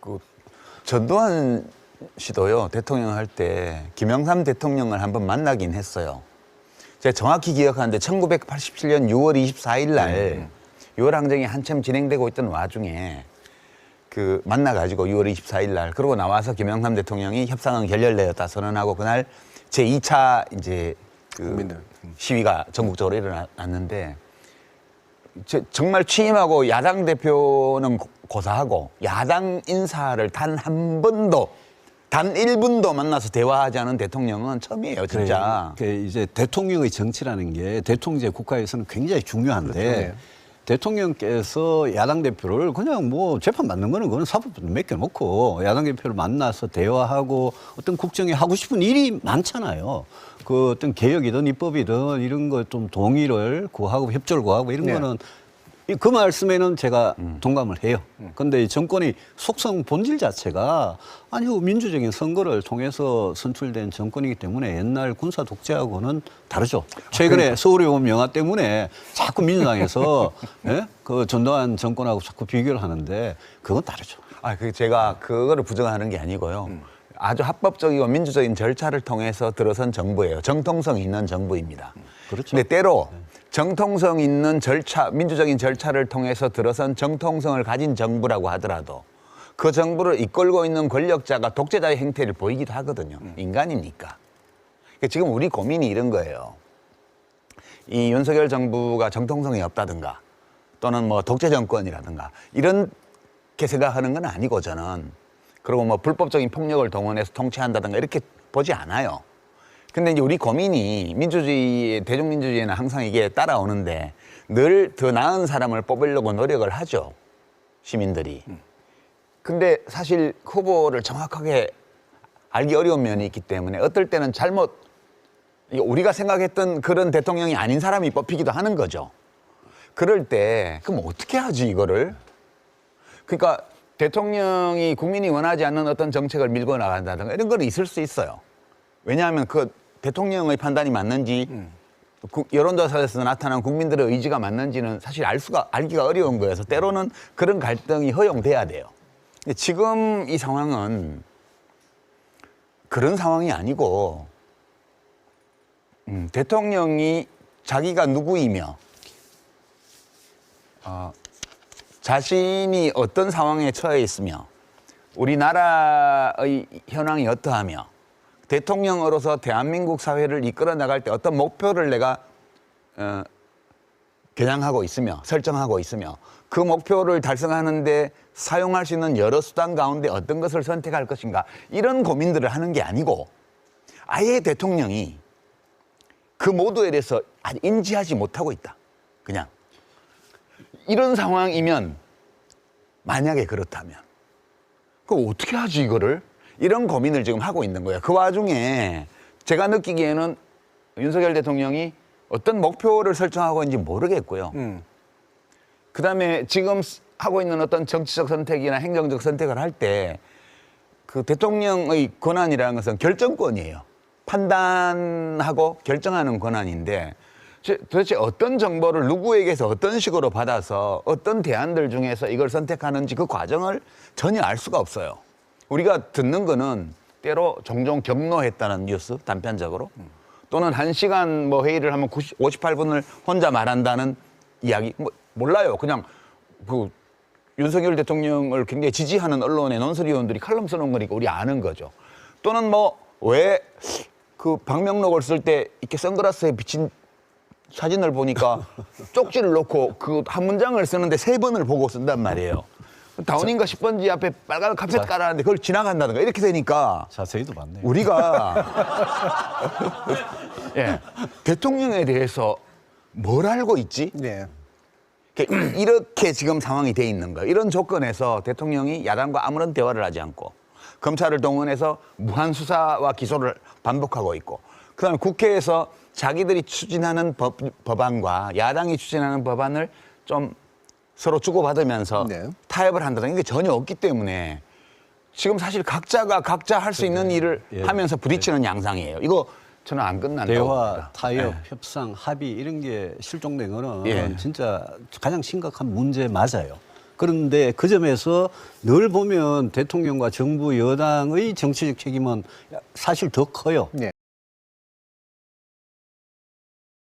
그 전두환 씨도요, 대통령 할 때 김영삼 대통령을 한번 만나긴 했어요. 제가 정확히 기억하는데 1987년 6월 24일 날 6월 항쟁이 한참 진행되고 있던 와중에 그 만나가지고 6월 24일 날 그러고 나와서 김영삼 대통령이 협상은 결렬되었다 선언하고 그날 제 2차 이제 그 시위가 전국적으로 일어났는데 정말 취임하고 야당 대표는 고사하고 야당 인사를 단 한 번도 단 1분도 만나서 대화하지 않은 대통령은 처음이에요, 진짜. 그래, 이제 대통령의 정치라는 게 대통령제 국가에서는 굉장히 중요한데 그렇죠. 대통령께서 야당 대표를 그냥 뭐 재판 받는 거는 그건 사법부에 맡겨놓고 야당 대표를 만나서 대화하고 어떤 국정에 하고 싶은 일이 많잖아요. 그 어떤 개혁이든 입법이든 이런 거 좀 동의를 구하고 협조를 구하고 이런 거는 그 말씀에는 제가 동감을 해요. 그런데 정권의 속성 본질 자체가 아니요 민주적인 선거를 통해서 선출된 정권이기 때문에 옛날 군사 독재하고는 다르죠. 최근에 그러니까. 서울에 온 영화 때문에 자꾸 민주당에서 예? 그 전두환 정권하고 자꾸 비교를 하는데 그건 다르죠. 제가 그거를 부정하는 게 아니고요. 아주 합법적이고 민주적인 절차를 통해서 들어선 정부예요. 정통성 있는 정부입니다. 그렇죠. 근데 때로 정통성 있는 절차, 민주적인 절차를 통해서 들어선 정통성을 가진 정부라고 하더라도 그 정부를 이끌고 있는 권력자가 독재자의 행태를 보이기도 하거든요. 인간이니까. 그러니까 지금 우리 고민이 이런 거예요. 이 윤석열 정부가 정통성이 없다든가 또는 뭐 독재 정권이라든가 이렇게 생각하는 건 아니고 저는 그리고 뭐 불법적인 폭력을 동원해서 통치한다든가 이렇게 보지 않아요. 근데 이제 우리 고민이 민주주의, 대중민주주의는 항상 이게 따라오는데 늘 더 나은 사람을 뽑으려고 노력을 하죠. 시민들이. 근데 사실 후보를 정확하게 알기 어려운 면이 있기 때문에 어떨 때는 우리가 생각했던 그런 대통령이 아닌 사람이 뽑히기도 하는 거죠. 그럴 때 그럼 어떻게 하지 이거를? 그러니까 대통령이 국민이 원하지 않는 어떤 정책을 밀고 나간다든가 이런 건 있을 수 있어요. 왜냐하면 그 대통령의 판단이 맞는지 여론조사에서 나타난 국민들의 의지가 맞는지는 사실 알기가 어려운 거여서 때로는 그런 갈등이 허용돼야 돼요. 근데 지금 이 상황은 그런 상황이 아니고 대통령이 자기가 누구이며 자신이 어떤 상황에 처해 있으며 우리나라의 현황이 어떠하며 대통령으로서 대한민국 사회를 이끌어 나갈 때 어떤 목표를 내가 겨냥하고 있으며 설정하고 있으며 그 목표를 달성하는데 사용할 수 있는 여러 수단 가운데 어떤 것을 선택할 것인가 이런 고민들을 하는 게 아니고 아예 대통령이 그 모두에 대해서 아직 인지하지 못하고 있다. 그냥 이런 상황이면 만약에 그렇다면 그럼 어떻게 하지 이거를? 이런 고민을 지금 하고 있는 거예요. 그 와중에 제가 느끼기에는 윤석열 대통령이 어떤 목표를 설정하고 있는지 모르겠고요. 그다음에 지금 하고 있는 어떤 정치적 선택이나 행정적 선택을 할 때 그 대통령의 권한이라는 것은 결정권이에요. 판단하고 결정하는 권한인데 도대체 어떤 정보를 누구에게서 어떤 식으로 받아서 어떤 대안들 중에서 이걸 선택하는지 그 과정을 전혀 알 수가 없어요. 우리가 듣는 거는 때로 종종 격노했다는 뉴스, 단편적으로. 또는 1시간 뭐 회의를 하면 58분을 혼자 말한다는 이야기. 몰라요. 그냥 그 윤석열 대통령을 굉장히 지지하는 언론의 논설위원들이 칼럼 써놓은 거니까 우리 아는 거죠. 또는 뭐 왜 그 방명록을 쓸 때 이렇게 선글라스에 비친 사진을 보니까 쪽지를 놓고 그 한 문장을 쓰는데 3번을 보고 쓴단 말이에요. 다운인가 10번지 앞에 빨간 카펫 깔았는데 그걸 지나간다든가 이렇게 되니까 자세히도 많네요. 우리가 대통령에 대해서 뭘 알고 있지? 네. 이렇게 지금 상황이 돼 있는 거예요. 이런 조건에서 대통령이 야당과 아무런 대화를 하지 않고 검찰을 동원해서 무한 수사와 기소를 반복하고 있고 그다음에 국회에서 자기들이 추진하는 법안과 야당이 추진하는 법안을 좀 서로 주고받으면서 타협을 한다는 게 전혀 없기 때문에 지금 사실 각자가 각자 할 수 있는 일을 하면서 부딪히는 양상이에요. 이거 저는 안 끝난다고 대화, 봅니다. 타협, 협상, 합의 이런 게 실종된 거는 진짜 가장 심각한 문제 맞아요. 그런데 그 점에서 늘 보면 대통령과 정부 여당의 정치적 책임은 사실 더 커요. 네.